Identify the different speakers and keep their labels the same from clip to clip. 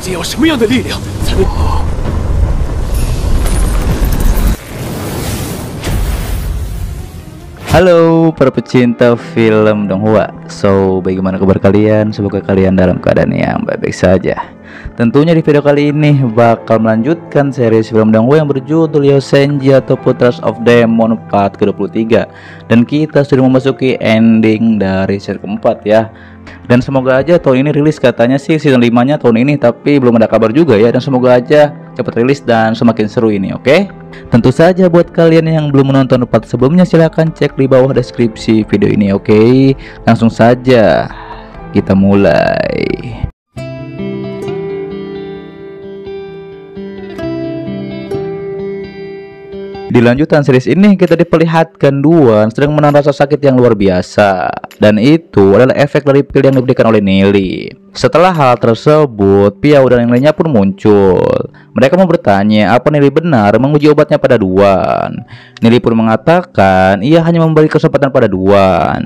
Speaker 1: 竟有什么样的力量才能？
Speaker 2: Halo para pecinta film Donghua. So, bagaimana kabar kalian? Semoga kalian dalam keadaan yang baik-baik saja. Tentunya di video kali ini bakal melanjutkan series film Donghua yang berjudul Yosenji atau Trust of Demon part ke-23. Dan kita sudah memasuki ending dari seri keempat ya. Dan semoga aja tahun ini rilis, katanya sih season 5-nya tahun ini, tapi belum ada kabar juga ya. Dan semoga aja cepat rilis dan semakin seru ini, oke? Tentu saja buat kalian yang belum menonton part sebelumnya, silahkan cek di bawah deskripsi video ini, oke? Langsung saja kita mulai. Di lanjutan series ini kita diperlihatkan Duan sedang menahan rasa sakit yang luar biasa, dan itu adalah efek dari pil yang diberikan oleh Nelly. Setelah hal tersebut, Piao dan yang lainnya pun muncul. Mereka mau bertanya apa Nelly benar menguji obatnya pada Duan. Nelly pun mengatakan ia hanya memberi kesempatan pada Duan.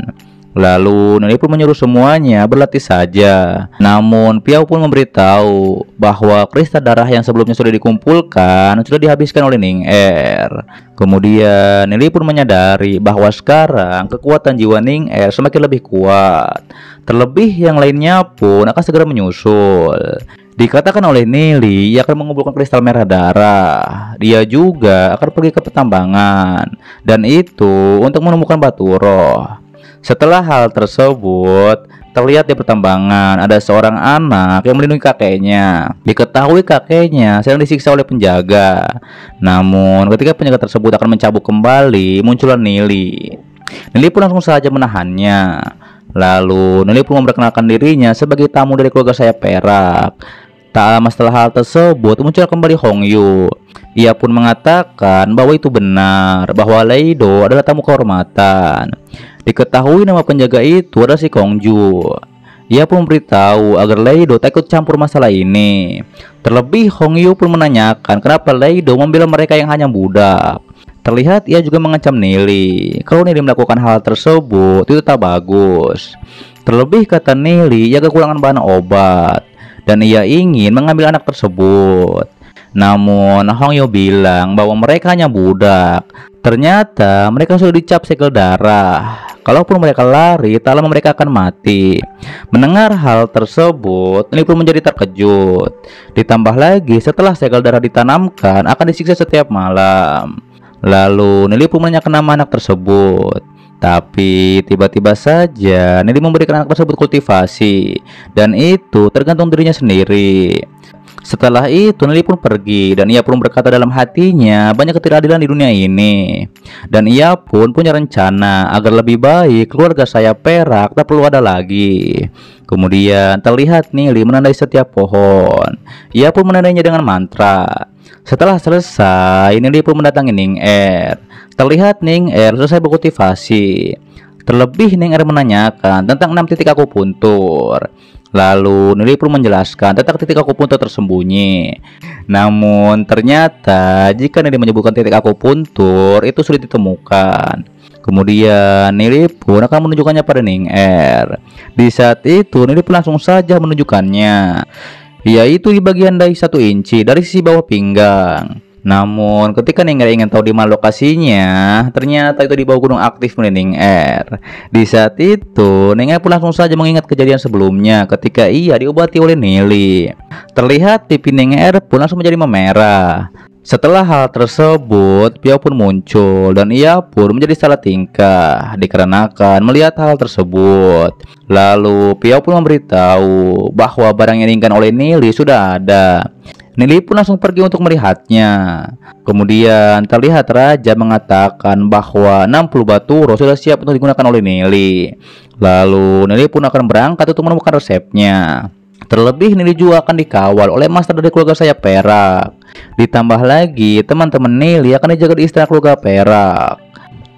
Speaker 2: Lalu Nelly pun menyuruh semuanya berlatih saja. Namun Piao pun memberitahu bahwa kristal darah yang sebelumnya sudah dikumpulkan sudah dihabiskan oleh Ning Er. Kemudian Nelly pun menyadari bahwa sekarang kekuatan jiwa Ning Er semakin lebih kuat. Terlebih yang lainnya pun akan segera menyusul. Dikatakan oleh Nelly ia akan mengumpulkan kristal merah darah. Dia juga akan pergi ke pertambangan, dan itu untuk menemukan batu roh. Setelah hal tersebut, terlihat di pertambangan ada seorang anak yang melindungi kakeknya. Diketahui kakeknya sedang disiksa oleh penjaga. Namun ketika penjaga tersebut akan mencabuk kembali, muncullah Nelly. Nelly pun langsung saja menahannya. Lalu Nelly pun memperkenalkan dirinya sebagai tamu dari keluarga sayap perak. Tak lama setelah hal tersebut, muncul kembali Hong Yu. Ia pun mengatakan bahwa itu benar, bahwa Leido adalah tamu kehormatan. Diketahui nama penjaga itu adalah si Kongju. Ia pun memberitahu agar Leido tak ikut campur masalah ini. Terlebih Hong Yu pun menanyakan kenapa Leido membela mereka yang hanya budak. Terlihat ia juga mengancam Nelly. Kalau Nelly melakukan hal tersebut itu tak bagus. Terlebih kata Nelly ia kekurangan bahan obat, dan ia ingin mengambil anak tersebut. Namun Hong Yu bilang bahwa mereka hanya budak. Ternyata mereka sudah dicap segel darah. Kalaupun mereka lari, tak lama mereka akan mati. Mendengar hal tersebut, Nelly pun menjadi terkejut. Ditambah lagi setelah segel darah ditanamkan akan disiksa setiap malam. Lalu Nelly pun menanyakan nama anak tersebut. Tapi tiba-tiba saja Nelly memberikan anak tersebut kultivasi, dan itu tergantung dirinya sendiri. Setelah itu Nelly pun pergi, dan ia pun berkata dalam hatinya banyak ketidakadilan di dunia ini. Dan ia pun punya rencana agar lebih baik keluarga sayap perak tak perlu ada lagi. Kemudian terlihat Nelly menandai setiap pohon. Ia pun menandainya dengan mantra. Setelah selesai, Nelly pun mendatangi Ning Er. Terlihat Ning Er selesai berkultivasi. Terlebih Ning Er menanyakan tentang 6 titik akupuntur. Lalu Nelly pun menjelaskan tentang titik akupuntur tersembunyi. Namun ternyata jika Nelly menyebutkan titik akupuntur itu sulit ditemukan. Kemudian Nelly pun akan menunjukkannya pada Ning Er. Di saat itu Nelly pun langsung saja menunjukkannya, yaitu di bagian dahi 1 inci dari sisi bawah pinggang. Namun ketika Ning Er ingin tahu di mana lokasinya, ternyata itu di bawah gunung aktif milik Ning Er. Di saat itu Ning Er pun langsung saja mengingat kejadian sebelumnya ketika ia diobati oleh Nelly. Terlihat pipi Ning Er pun langsung menjadi memerah. Setelah hal tersebut, Piao pun muncul, dan ia pun menjadi salah tingkah dikarenakan melihat hal tersebut. Lalu Piao pun memberitahu bahwa barang yang diinginkan oleh Nelly sudah ada. Nelly pun langsung pergi untuk melihatnya. Kemudian terlihat Raja mengatakan bahwa 60 batu roh sudah siap untuk digunakan oleh Nelly. Lalu Nelly pun akan berangkat untuk menemukan resepnya. Terlebih Nelly juga akan dikawal oleh master dari keluarga sayap perak. Ditambah lagi teman-teman Nelly akan dijaga di istana keluarga perak.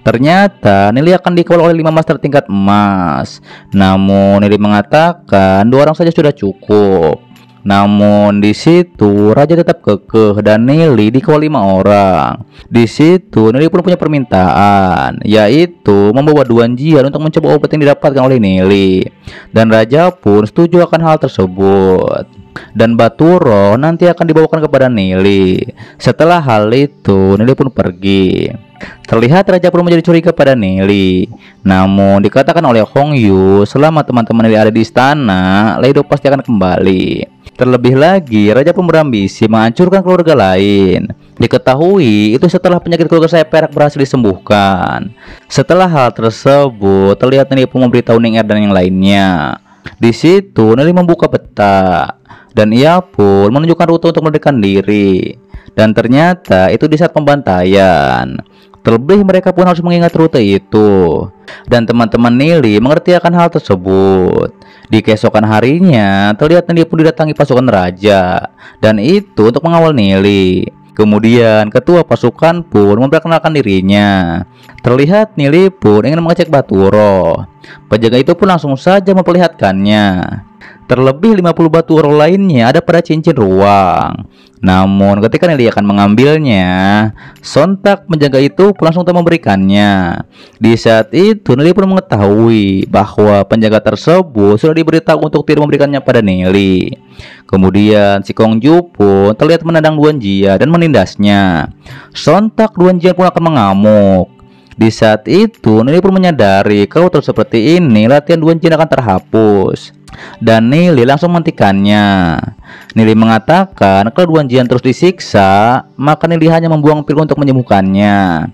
Speaker 2: Ternyata Nelly akan dikawal oleh 5 master tingkat emas. Namun Nelly mengatakan 2 orang saja sudah cukup. Namun di situ Raja tetap kekeh dan Nelly dikawal 5 orang. Di situ Nelly pun punya permintaan, yaitu membawa Duan Jian untuk mencoba obat yang didapatkan oleh Nelly. Dan Raja pun setuju akan hal tersebut. dan Baturo nanti akan dibawakan kepada Nili. Setelah hal itu, Nili pun pergi. Terlihat Raja pun menjadi curiga pada Nili. Namun dikatakan oleh Hong Yu, selama teman-teman Nili ada di istana, Leido pasti akan kembali. Terlebih lagi, Raja pun berambisi menghancurkan keluarga lain. Diketahui itu setelah penyakit keluarga saya perak berhasil disembuhkan. Setelah hal tersebut, terlihat Nili pun memberitahu Ning Er dan yang lainnya. Di situ Nili membuka peta dan ia pun menunjukkan rute untuk melarikan diri. Dan ternyata itu di saat pembantaian. Terlebih mereka pun harus mengingat rute itu. Dan teman-teman Nili mengerti akan hal tersebut. Di keesokan harinya, terlihat Nili pun didatangi pasukan raja. Dan itu untuk mengawal Nili. Kemudian ketua pasukan pun memperkenalkan dirinya. Terlihat Nili pun ingin mengecek Baturo. Penjaga itu pun langsung saja memperlihatkannya. Terlebih 50 Baturo lainnya ada pada cincin ruang. Namun ketika Nili akan mengambilnya, sontak penjaga itu pun langsung tak memberikannya. Di saat itu Nili pun mengetahui bahwa penjaga tersebut sudah diberitahu untuk tidak memberikannya pada Nili. Kemudian si Kongju pun terlihat menendang Duan Jia dan menindasnya. Sontak Duan Jia pun akan mengamuk. Di saat itu Nili pun menyadari kalau terus seperti ini latihan Duan Jia akan terhapus. Dan Nili langsung menghentikannya. Nili mengatakan kalau Duan Jian terus disiksa, maka Nili hanya membuang pil untuk menyembuhkannya.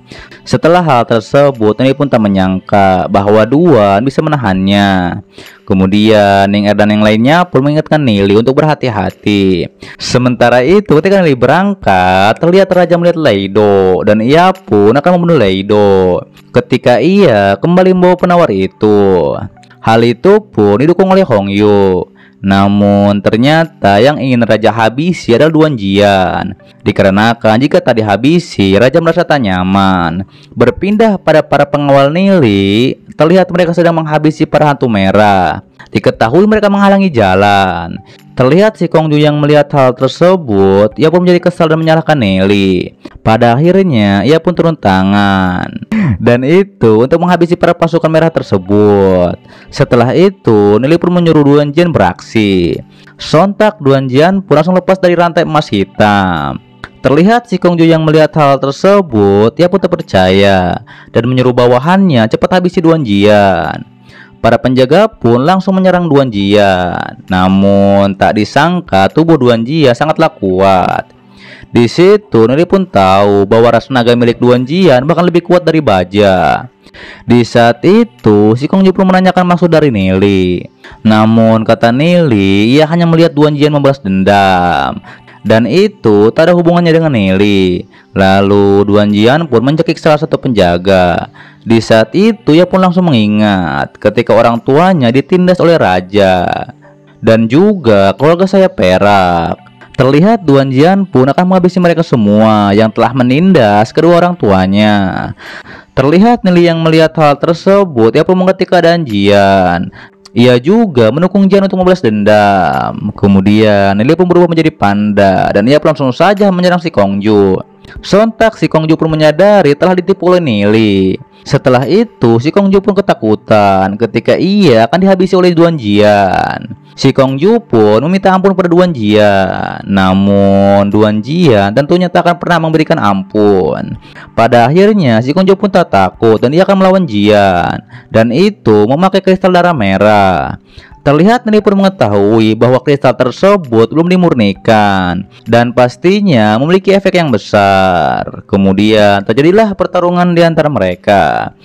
Speaker 2: Setelah hal tersebut, Nili pun tak menyangka bahwa Duan bisa menahannya. Kemudian Ning Er dan yang lainnya pun mengingatkan Nili untuk berhati-hati. Sementara itu ketika Nili berangkat, terlihat Raja melihat Leido dan ia pun akan membunuh Leido ketika ia kembali membawa penawar itu. Hal itu pun didukung oleh Hong Yu. Namun ternyata yang ingin Raja habisi adalah Duan Jian. Dikarenakan jika tak dihabisi, Raja merasa tak nyaman. Berpindah pada para pengawal Nili, terlihat mereka sedang menghabisi para hantu merah. Diketahui mereka menghalangi jalan. Terlihat si Kongju yang melihat hal tersebut, ia pun menjadi kesal dan menyalahkan Nili. Pada akhirnya, ia pun turun tangan. Dan itu untuk menghabisi para pasukan merah tersebut. Setelah itu, Nili pun menyuruh Duan Jian beraksi. Sontak Duan Jian pun langsung lepas dari rantai emas hitam. Terlihat si Kongju yang melihat hal tersebut, ia pun terpercaya dan menyuruh bawahannya cepat habisi Duan Jian. Para penjaga pun langsung menyerang Duan Jian. Namun tak disangka tubuh Duan Jian sangatlah kuat. Di situ Nili pun tahu bahwa ras naga milik Duan Jian bahkan lebih kuat dari baja. Di saat itu si Kongju pun menanyakan maksud dari Nili. Namun kata Nili, ia hanya melihat Duan Jian membalas dendam. Dan itu tak ada hubungannya dengan Nili. Lalu Duan Jian pun mencekik salah satu penjaga. Di saat itu ia pun langsung mengingat ketika orang tuanya ditindas oleh raja dan juga keluarga saya perak. Terlihat Duan Jian pun akan menghabisi mereka semua yang telah menindas kedua orang tuanya. Terlihat Nili yang melihat hal tersebut, ia pun mengerti keadaan Jian. Ia juga mendukung Jian untuk membalas dendam. Kemudian Nili pun berubah menjadi panda dan ia pun langsung saja menyerang si Kongju. Sontak si Kongju pun menyadari telah ditipu oleh Nili. Setelah itu si Kongju pun ketakutan ketika ia akan dihabisi oleh Duan Jian. Si Kongju pun meminta ampun pada Duan Jian. Namun Duan Jian tentunya tak akan pernah memberikan ampun. Pada akhirnya si Kongju pun tak takut dan ia akan melawan Jian. Dan itu memakai kristal darah merah. Terlihat Nili pun mengetahui bahwa kristal tersebut belum dimurnikan dan pastinya memiliki efek yang besar. Kemudian terjadilah pertarungan di antara mereka.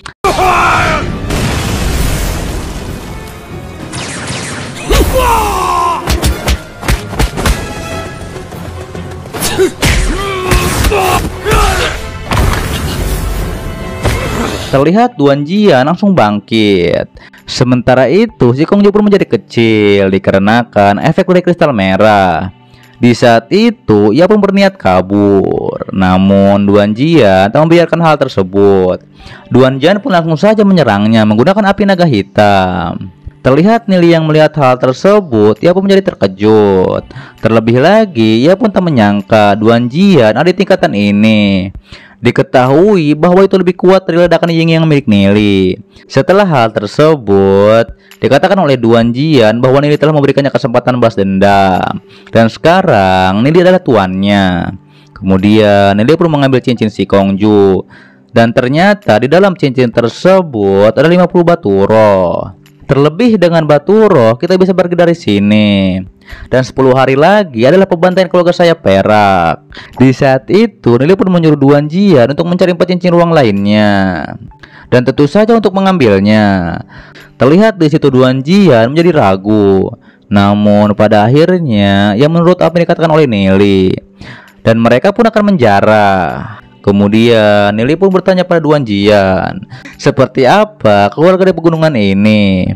Speaker 2: Terlihat Duan Jian langsung bangkit. Sementara itu si Kongju pun menjadi kecil dikarenakan efek dari kristal merah. Di saat itu ia pun berniat kabur. Namun Duan Jian tak membiarkan hal tersebut. Duan Jian pun langsung saja menyerangnya menggunakan api naga hitam. Terlihat Nili yang melihat hal tersebut, ia pun menjadi terkejut. Terlebih lagi, ia pun tak menyangka Duan Jian ada di tingkatan ini. Diketahui bahwa itu lebih kuat dari ledakan Ying yang milik Nili. Setelah hal tersebut, dikatakan oleh Duan Jian bahwa Nili telah memberikannya kesempatan balas dendam. Dan sekarang Nili adalah tuannya. Kemudian Nili pun mengambil cincin si Kongju. Dan ternyata di dalam cincin tersebut ada 50 batu roh. Terlebih dengan batu roh, kita bisa pergi dari sini. Dan 10 hari lagi adalah pembantaian keluarga saya perak. Di saat itu, Nili pun menyuruh Duan Jian untuk mencari 4 cincin ruang lainnya. Dan tentu saja untuk mengambilnya. Terlihat di situ Duan Jian menjadi ragu. Namun pada akhirnya, ia menurut apa yang dikatakan oleh Nili. Dan mereka pun akan menjarah. Kemudian Nili pun bertanya pada Duan Jian, seperti apa keluarga di pegunungan ini?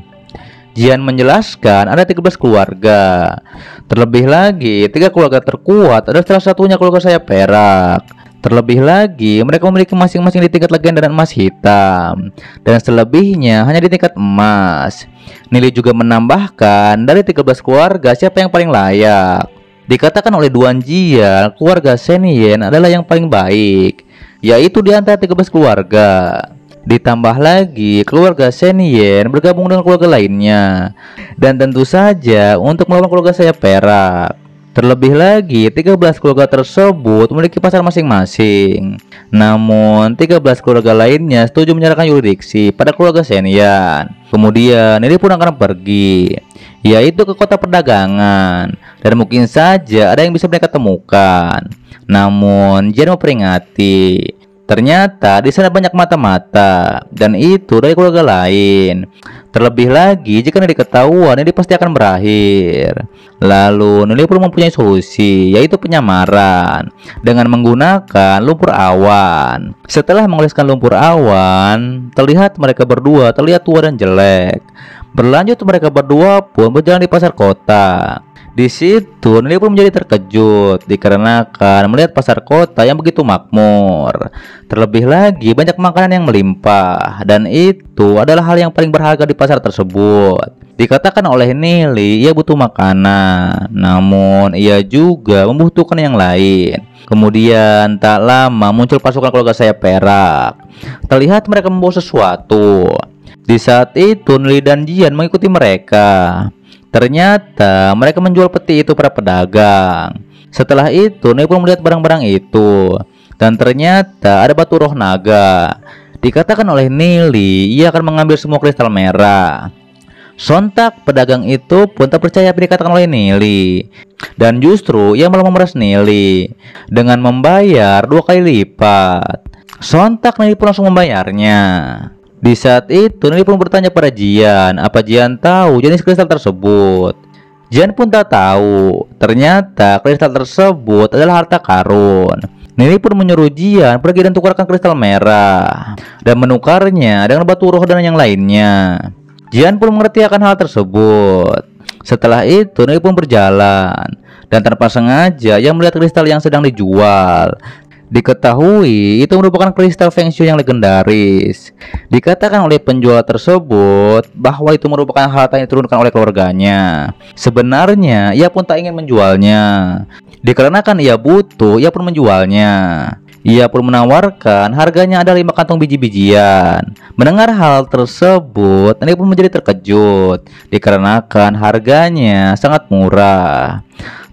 Speaker 2: Jian menjelaskan ada 13 keluarga. Terlebih lagi 3 keluarga terkuat adalah salah satunya keluarga saya perak. Terlebih lagi mereka memiliki masing-masing di tingkat legenda dan emas hitam. Dan selebihnya hanya di tingkat emas. Nili juga menambahkan dari 13 keluarga siapa yang paling layak. Dikatakan oleh Duan Jian, keluarga Shen Yen adalah yang paling baik, yaitu di antara 13 keluarga. Ditambah lagi, keluarga Shen Yen bergabung dengan keluarga lainnya. Dan tentu saja untuk melawan keluarga saya perak. Terlebih lagi, 13 keluarga tersebut memiliki pasar masing-masing. Namun, 13 keluarga lainnya setuju menyerahkan yurisdiksi pada keluarga Shen Yen. Kemudian, ini pun akan pergi, yaitu ke kota perdagangan. Dan mungkin saja ada yang bisa mereka temukan. Namun, Jian memperingati. Ternyata di sana banyak mata-mata, dan itu dari keluarga lain. Terlebih lagi, jika Nili ketahuan, ini pasti akan berakhir. Lalu, Nili pun mempunyai solusi, yaitu penyamaran dengan menggunakan lumpur awan. Setelah mengoleskan lumpur awan, terlihat mereka berdua terlihat tua dan jelek. Berlanjut, mereka berdua pun berjalan di pasar kota. Di situ Nili pun menjadi terkejut dikarenakan melihat pasar kota yang begitu makmur. Terlebih lagi banyak makanan yang melimpah, dan itu adalah hal yang paling berharga di pasar tersebut. Dikatakan oleh Nili ia butuh makanan, namun ia juga membutuhkan yang lain. Kemudian tak lama muncul pasukan keluarga saya perak. Terlihat mereka membawa sesuatu. Di saat itu Nili dan Jian mengikuti mereka. Ternyata mereka menjual peti itu pada pedagang. Setelah itu Nili pun melihat barang-barang itu. Dan ternyata ada batu roh naga. Dikatakan oleh Nili ia akan mengambil semua kristal merah. Sontak pedagang itu pun tak percaya apa yang dikatakan oleh Nili. Dan justru ia malah memeras Nili dengan membayar 2 kali lipat. Sontak Nili pun langsung membayarnya. Di saat itu Nili pun bertanya pada Jian, apa Jian tahu jenis kristal tersebut. Jian pun tak tahu. Ternyata kristal tersebut adalah harta karun. Nili pun menyuruh Jian pergi dan tukarkan kristal merah dan menukarnya dengan batu roh dan yang lainnya. Jian pun mengerti akan hal tersebut. Setelah itu Nili pun berjalan, dan tanpa sengaja ia melihat kristal yang sedang dijual. Diketahui itu merupakan kristal Feng Shui yang legendaris. Dikatakan oleh penjual tersebut bahwa itu merupakan harta yang diturunkan oleh keluarganya. Sebenarnya ia pun tak ingin menjualnya. Dikarenakan ia butuh, ia pun menjualnya. Ia pun menawarkan harganya adalah 5 kantong biji-bijian. Mendengar hal tersebut, Nili pun menjadi terkejut dikarenakan harganya sangat murah.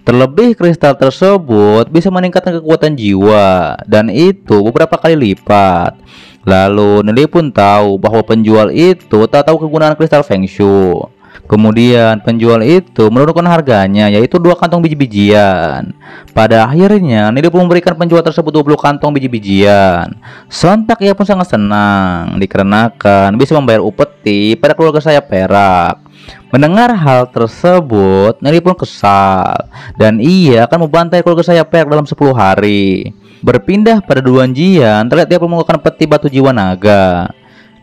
Speaker 2: Terlebih kristal tersebut bisa meningkatkan kekuatan jiwa, dan itu beberapa kali lipat. Lalu Nili pun tahu bahwa penjual itu tak tahu kegunaan kristal Feng Shui. Kemudian penjual itu menurunkan harganya, yaitu 2 kantong biji-bijian. Pada akhirnya Nili pun memberikan penjual tersebut 20 kantong biji-bijian. Sontak ia pun sangat senang dikarenakan bisa membayar upeti pada keluarga saya perak. Mendengar hal tersebut, Nili pun kesal, dan ia akan membantai keluarga saya perak dalam 10 hari. Berpindah pada Duan Jian, terlihat dia pun menggunakan peti batu jiwa naga.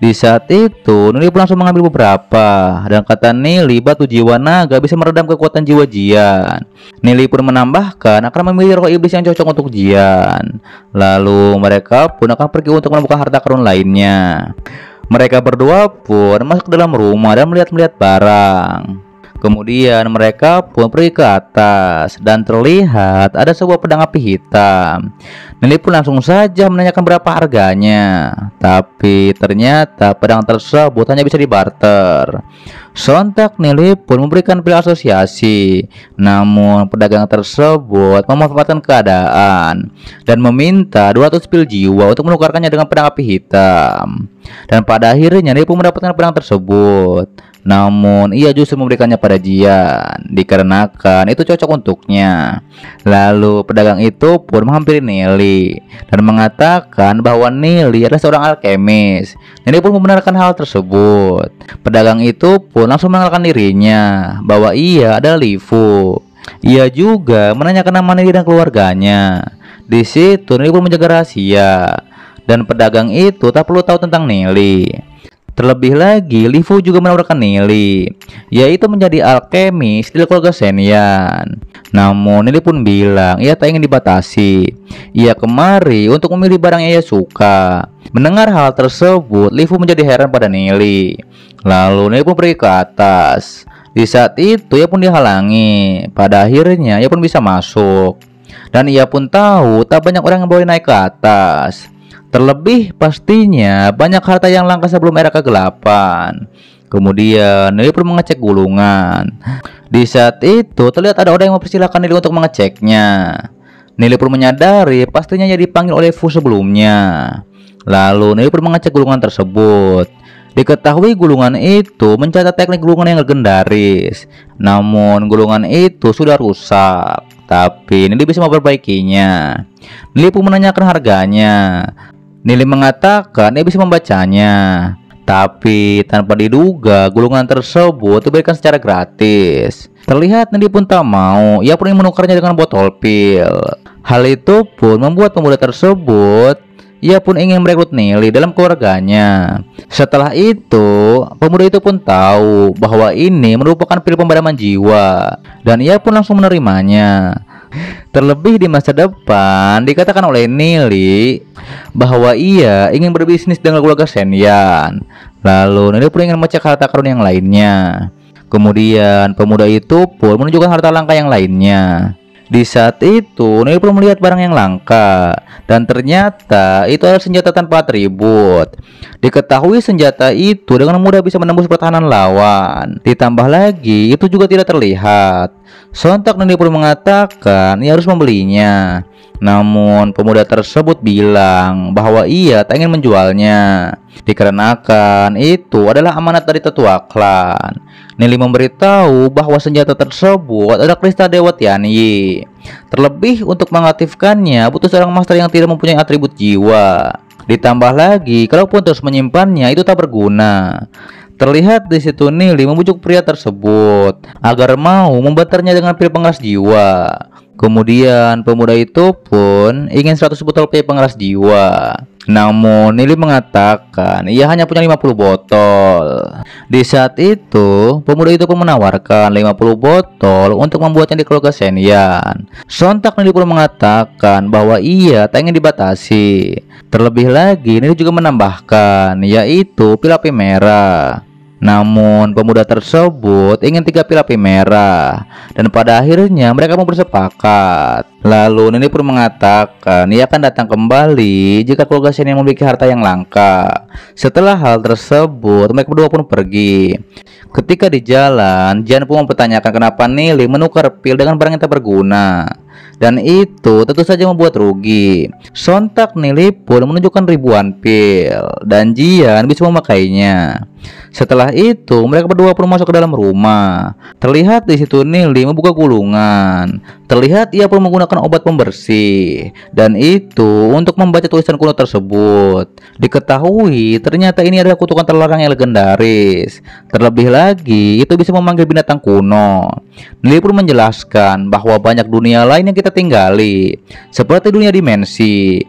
Speaker 2: Di saat itu, Nili pun langsung mengambil beberapa, dan kata Nili, batu jiwa naga bisa meredam kekuatan jiwa Jian. Nili pun menambahkan akan memilih roh iblis yang cocok untuk Jian. Lalu mereka pun akan pergi untuk menemukan harta karun lainnya. Mereka berdua pun masuk ke dalam rumah dan melihat-melihat barang. Kemudian mereka pun pergi ke atas dan terlihat ada sebuah pedang api hitam. Nelly pun langsung saja menanyakan berapa harganya, tapi ternyata pedang tersebut hanya bisa dibarter. Sontak Nelly pun memberikan pil asosiasi, namun pedagang tersebut memanfaatkan keadaan dan meminta 200 pil jiwa untuk menukarkannya dengan pedang api hitam. Dan pada akhirnya Nelly pun mendapatkan pedang tersebut. Namun ia justru memberikannya pada Jian dikarenakan itu cocok untuknya. Lalu pedagang itu pun menghampiri Nelly dan mengatakan bahwa Nelly adalah seorang alkemis. Nelly pun membenarkan hal tersebut. Pedagang itu pun langsung mengenalkan dirinya bahwa ia adalah Lifu. Ia juga menanyakan nama Nelly dan keluarganya. Di situ Nelly pun menjaga rahasia dan pedagang itu tak perlu tahu tentang Nelly. Terlebih lagi, Lifu juga menawarkan Nelly, yaitu menjadi alkemis di keluarga Shenyan. Namun Nelly pun bilang ia tak ingin dibatasi. Ia kemari untuk memilih barang yang ia suka. Mendengar hal tersebut, Lifu menjadi heran pada Nelly. Lalu Nelly pun pergi ke atas. Di saat itu ia pun dihalangi. Pada akhirnya ia pun bisa masuk. Dan ia pun tahu tak banyak orang yang boleh naik ke atas. Terlebih pastinya banyak harta yang langka sebelum era kegelapan. Kemudian Nelly pun mengecek gulungan. Di saat itu terlihat ada orang yang mempersilahkan Nelly untuk mengeceknya. Nelly pun menyadari pastinya ia dipanggil oleh Fu sebelumnya. Lalu Nelly pun mengecek gulungan tersebut. Diketahui gulungan itu mencatat teknik gulungan yang legendaris. Namun gulungan itu sudah rusak, tapi Nelly bisa memperbaikinya. Nelly pun menanyakan harganya. Nelly mengatakan ia bisa membacanya, tapi tanpa diduga gulungan tersebut diberikan secara gratis. Terlihat Nelly pun tak mau, ia pun ingin menukarnya dengan botol pil. Hal itu pun membuat pemuda tersebut, ia pun ingin merekrut Nelly dalam keluarganya. Setelah itu, pemuda itu pun tahu bahwa ini merupakan pil pemadaman jiwa, dan ia pun langsung menerimanya. Terlebih di masa depan, dikatakan oleh Nelly bahwa ia ingin berbisnis dengan keluarga Shenyan. Lalu Nelly pun ingin mengecek harta karun yang lainnya. Kemudian pemuda itu pun menunjukkan harta langka yang lainnya. Di saat itu Nelly pun melihat barang yang langka, dan ternyata itu adalah senjata tanpa atribut. Diketahui senjata itu dengan mudah bisa menembus pertahanan lawan. Ditambah lagi itu juga tidak terlihat. Sontak Nelly pun mengatakan ia harus membelinya. Namun pemuda tersebut bilang bahwa ia tak ingin menjualnya, dikarenakan itu adalah amanat dari tetua klan. Nelly memberitahu bahwa senjata tersebut adalah kristal Dewa Tianyi. Terlebih untuk mengaktifkannya butuh seorang master yang tidak mempunyai atribut jiwa. Ditambah lagi kalaupun terus menyimpannya itu tak berguna. Terlihat di situ Nelly membujuk pria tersebut agar mau membaternya dengan pil pengeras jiwa. Kemudian pemuda itu pun ingin 100 botol pil pengeras jiwa. Namun Nelly mengatakan ia hanya punya 50 botol. Di saat itu pemuda itu pun menawarkan 50 botol untuk membuatnya di keluarga Shenyan. Sontak Nelly pun mengatakan bahwa ia tak ingin dibatasi. Terlebih lagi Nelly juga menambahkan yaitu pil api merah. Namun pemuda tersebut ingin 3 pil api merah, dan pada akhirnya mereka pun bersepakat. Lalu Nelly pun mengatakan ia akan datang kembali jika keluarga Shenyan memiliki harta yang langka. Setelah hal tersebut mereka berdua pun pergi. Ketika di jalan, Jian pun mempertanyakan kenapa Nelly menukar pil dengan barang yang tak berguna, dan itu tentu saja membuat rugi. Sontak Nelly pun menunjukkan ribuan pil, dan Jian bisa memakainya. Setelah itu mereka berdua pun masuk ke dalam rumah. Terlihat di situ Nelly membuka gulungan. Terlihat ia pun menggunakan obat pembersih, dan itu untuk membaca tulisan kuno tersebut. Diketahui ternyata ini adalah kutukan terlarang yang legendaris. Terlebih lagi itu bisa memanggil binatang kuno. Nelly pun menjelaskan bahwa banyak dunia lain yang kita tinggali, seperti dunia dimensi.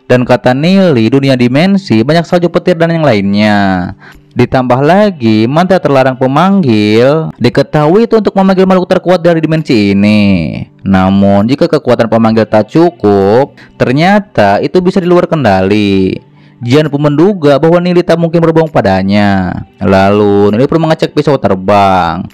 Speaker 2: Dan kata Nelly, dunia dimensi banyak salju petir dan yang lainnya. Ditambah lagi mantra terlarang pemanggil diketahui itu untuk memanggil makhluk terkuat dari dimensi ini. Namun jika kekuatan pemanggil tak cukup, ternyata itu bisa di luar kendali. Jian pun menduga bahwa Nili tak mungkin berbohong padanya. Lalu Nili pun mengecek pisau terbang.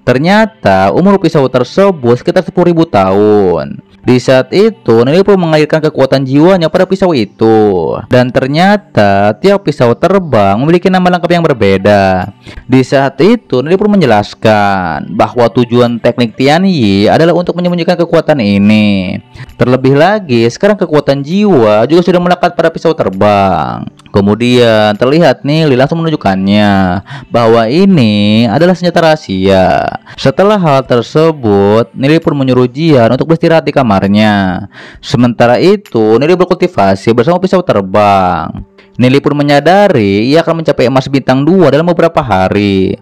Speaker 2: Ternyata umur pisau tersebut sekitar 10.000 tahun. Di saat itu, Nili pun mengalirkan kekuatan jiwanya pada pisau itu. Dan ternyata, tiap pisau terbang memiliki nama lengkap yang berbeda. Di saat itu, Nili pun menjelaskan bahwa tujuan teknik Tian Yi adalah untuk menyembunyikan kekuatan ini. Terlebih lagi, sekarang kekuatan jiwa juga sudah melekat pada pisau terbang. Kemudian terlihat Nili langsung menunjukkannya bahwa ini adalah senjata rahasia. Setelah hal tersebut, Nili pun menyuruh Jian untuk beristirahat di kamarnya. Sementara itu, Nili berkultivasi bersama pisau terbang. Nili pun menyadari ia akan mencapai emas bintang 2 dalam beberapa hari.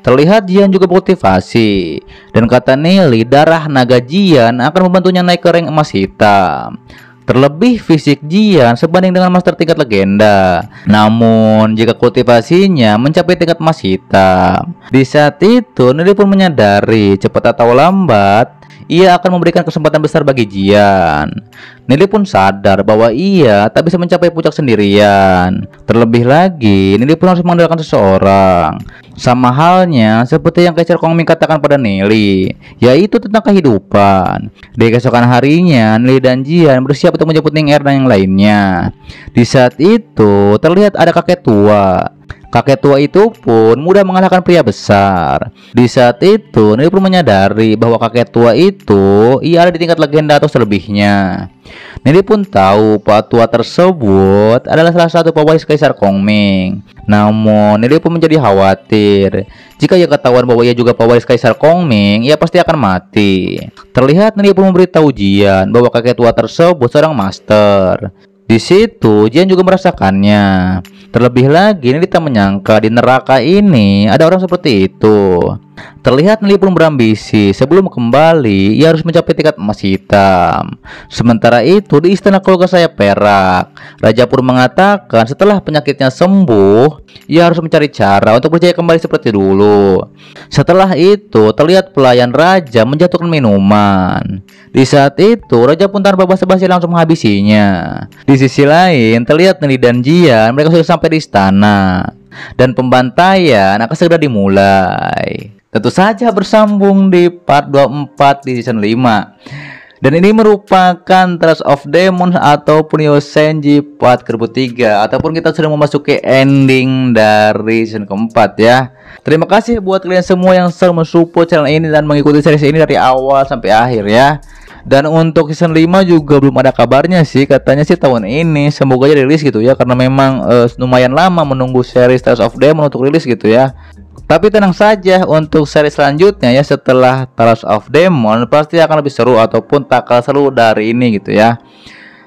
Speaker 2: Terlihat Jian juga berkultivasi, dan kata Nili, darah naga Jian akan membantunya naik ke rank emas hitam. Terlebih fisik Jian sebanding dengan master tingkat legenda. Namun jika kultivasinya mencapai tingkat emas hitam, di saat itu Nili pun menyadari cepat atau lambat ia akan memberikan kesempatan besar bagi Jian. Nili pun sadar bahwa ia tak bisa mencapai puncak sendirian. Terlebih lagi, Nili pun harus mengandalkan seseorang. Sama halnya seperti yang Kaisar Kongming katakan pada Nili, yaitu tentang kehidupan. Di keesokan harinya, Nili dan Jian bersiap untuk menjemput Ning Er dan yang lainnya. Di saat itu, terlihat ada kakek tua. Kakek tua itu pun mudah mengalahkan pria besar. Di saat itu, Nili pun menyadari bahwa kakek tua itu ia ada di tingkat legenda atau selebihnya. Nili pun tahu pak tua tersebut adalah salah satu pewaris Kaisar Kongming. Namun, Nili pun menjadi khawatir. Jika ia ketahuan bahwa ia juga pewaris Kaisar Kongming, ia pasti akan mati. Terlihat Nili pun memberitahu Jian bahwa kakek tua tersebut seorang master. Di situ Jian juga merasakannya. Terlebih lagi Nili tak menyangka di neraka ini ada orang seperti itu. Terlihat Nili pun berambisi. Sebelum kembali ia harus mencapai tingkat emas hitam. Sementara itu di istana keluarga sayap perak, raja pun mengatakan setelah penyakitnya sembuh ia harus mencari cara untuk berjaya kembali seperti dulu. Setelah itu terlihat pelayan raja menjatuhkan minuman. Di saat itu raja pun tanpa basa-basi langsung menghabisinya. Di sisi lain terlihat Nili dan Jian mereka sudah sampai di istana, dan pembantaian akan segera dimulai. Tentu saja bersambung di part 24 di season 5. Dan ini merupakan Trash of Demons ataupun Yosenji part ke-3, ataupun kita sudah memasuki ending dari season keempat ya. Terima kasih buat kalian semua yang selalu mensupport channel ini dan mengikuti series ini dari awal sampai akhir ya. Dan untuk season 5 juga belum ada kabarnya sih. Katanya sih tahun ini, semoga aja rilis gitu ya, karena memang lumayan lama menunggu series Trash of Demons untuk rilis gitu ya. Tapi tenang saja, untuk seri selanjutnya ya setelah Trash of Demons pasti akan lebih seru ataupun tak kalah seru dari ini gitu ya.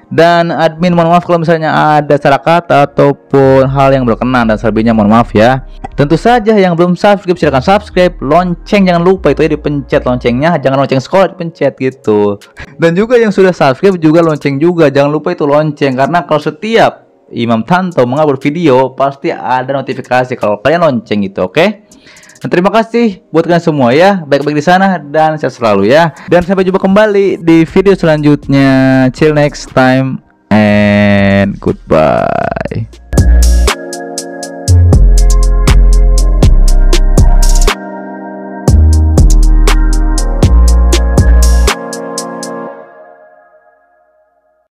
Speaker 2: Dan admin mohon maaf kalau misalnya ada salah kata ataupun hal yang berkenan, dan selebihnya mohon maaf ya. Tentu saja yang belum subscribe silahkan subscribe, lonceng jangan lupa itu ya dipencet loncengnya, jangan lonceng sekolah dipencet gitu. Dan juga yang sudah subscribe juga lonceng juga, jangan lupa itu lonceng, karena kalau setiap Imam Tanto mengupload video pasti ada notifikasi kalau kalian lonceng gitu, oke? Dan terima kasih buat kalian semua ya, baik-baik di sana dan sehat selalu ya. Dan sampai jumpa kembali di video selanjutnya. Till next time and goodbye.